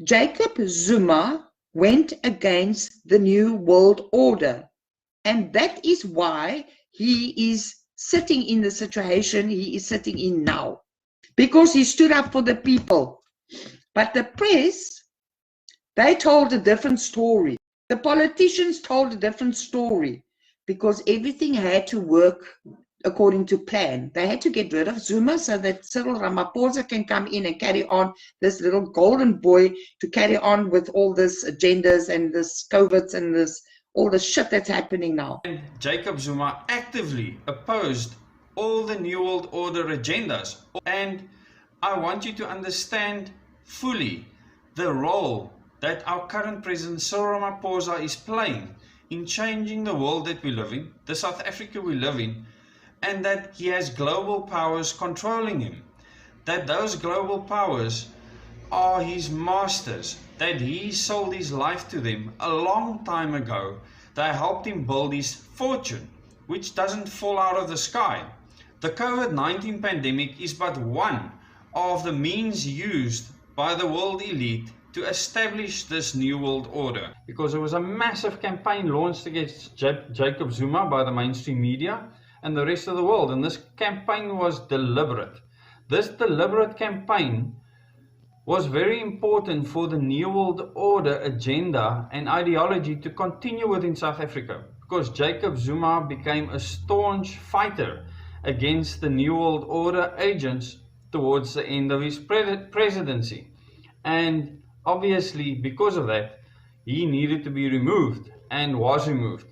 Jacob Zuma went against the New World Order. And that is why he is sitting in the situation he is sitting in now. Because he stood up for the people. But the press, they told a different story. The politicians told a different story. Because everything had to work according to plan. They had to get rid of Zuma so that Cyril Ramaphosa can come in and carry on, this little golden boy, to carry on with all this agendas and this COVID and this all the shit that's happening now. And Jacob Zuma actively opposed all the New World Order agendas. And I want you to understand fully the role that our current President Cyril Ramaphosa is playing in changing the world that we live in, the South Africa we live in, and that he has global powers controlling him. That those global powers are his masters, that he sold his life to them a long time ago. They helped him build his fortune, which doesn't fall out of the sky. The COVID-19 pandemic is but one of the means used by the world elite to establish this New World Order. Because there was a massive campaign launched against Jacob Zuma by the mainstream media and the rest of the world, and this campaign was deliberate. This deliberate campaign was very important for the New World Order agenda and ideology to continue within South Africa, because Jacob Zuma became a staunch fighter against the New World Order agents towards the end of his presidency. And obviously, because of that, he needed to be removed and was removed.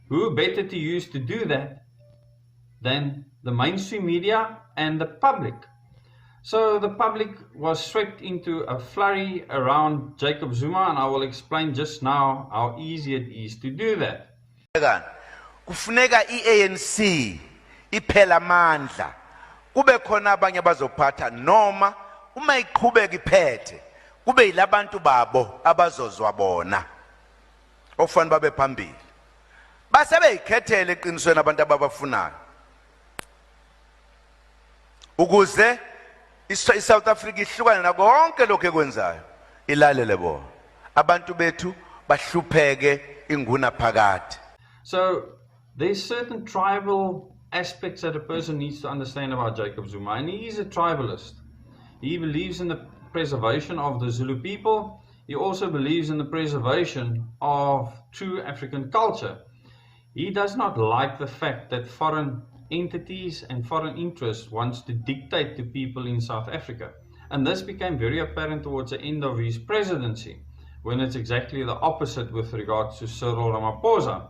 Who better to use to do that than the mainstream media and the public? So the public was swept into a flurry around Jacob Zuma, and I will explain just now how easy it is to do that. Kufuneka i-ANC iphela amandla, kube khona abanye abazophatha, noma uma iqhubeka iphethe kube yilabantu babo abazozwa bona okufanele babe phambili. Base beyikhethele eqinisweni abantu ababafunayo ukuze iSouth Africa ihlukane nako konke lokho ekwenzayo, ilalele bona abantu bethu bahlupheke inguna phakade. So there's certain tribal aspects that a person needs to understand about Jacob Zuma, and he is a tribalist. He believes in the preservation of the Zulu people. He also believes in the preservation of true African culture. He does not like the fact that foreign entities and foreign interests wants to dictate to people in South Africa. And this became very apparent towards the end of his presidency, when it's exactly the opposite with regards to Cyril Ramaphosa.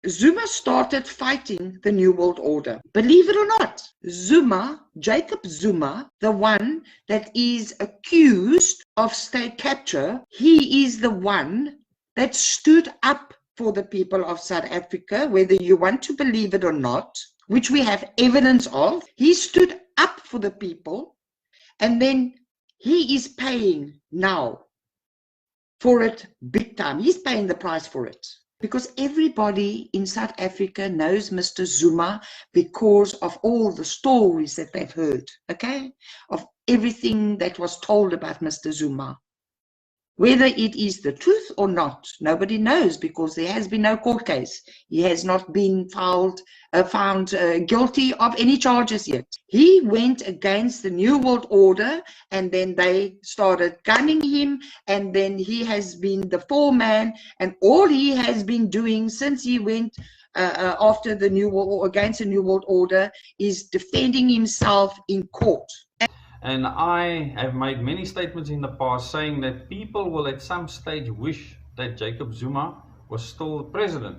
Zuma started fighting the New World Order. Believe it or not, Zuma, Jacob Zuma, the one that is accused of state capture, he is the one that stood up for the people of South Africa, whether you want to believe it or not, which we have evidence of. He stood up for the people, and then he is paying now for it big time. He's paying the price for it. Because everybody in South Africa knows Mr. Zuma because of all the stories that they've heard, okay? Of everything that was told about Mr. Zuma. Whether it is the truth or not, nobody knows, because there has been no court case. He has not been found guilty of any charges yet. He went against the New World Order, and then they started gunning him, and then he has been the foreman, and all he has been doing since he went after the New World, against the New World Order, is defending himself in court. And I have made many statements in the past saying that people will at some stage wish that Jacob Zuma was still the president.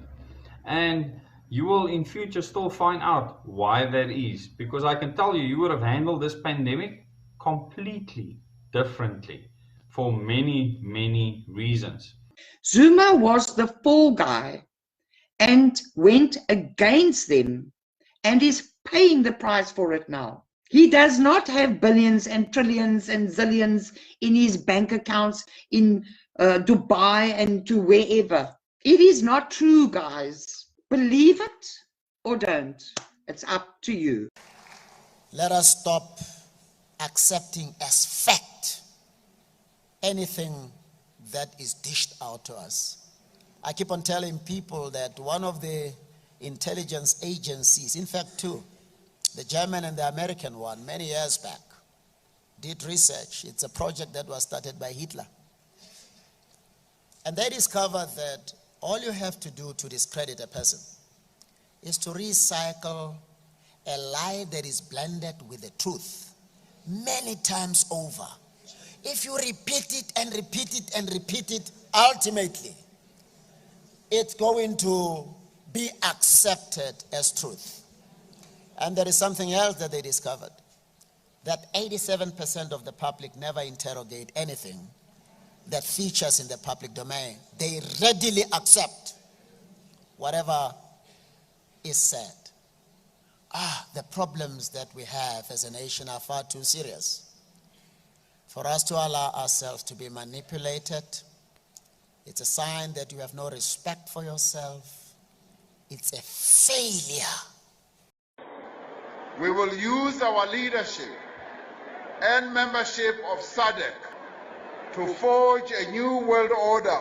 And you will in future still find out why that is. Because I can tell you, you would have handled this pandemic completely differently for many, many reasons. Zuma was the fall guy and went against them and is paying the price for it now. He does not have billions and trillions and zillions in his bank accounts in Dubai and to wherever. It is not true, guys. Believe it or don't. It's up to you. Let us stop accepting as fact anything that is dished out to us. I keep on telling people that one of the intelligence agencies, in fact two, the German and the American one, many years back, did research. It's a project that was started by Hitler. And they discovered that all you have to do to discredit a person is to recycle a lie that is blended with the truth many times over. If you repeat it and repeat it and repeat it, ultimately, it's going to be accepted as truth. And there is something else that they discovered, that 87% of the public never interrogate anything that features in the public domain. They readily accept whatever is said. The problems that we have as a nation are far too serious for us to allow ourselves to be manipulated. It's a sign that you have no respect for yourself. It's a failure. We will use our leadership and membership of SADC to forge a new world order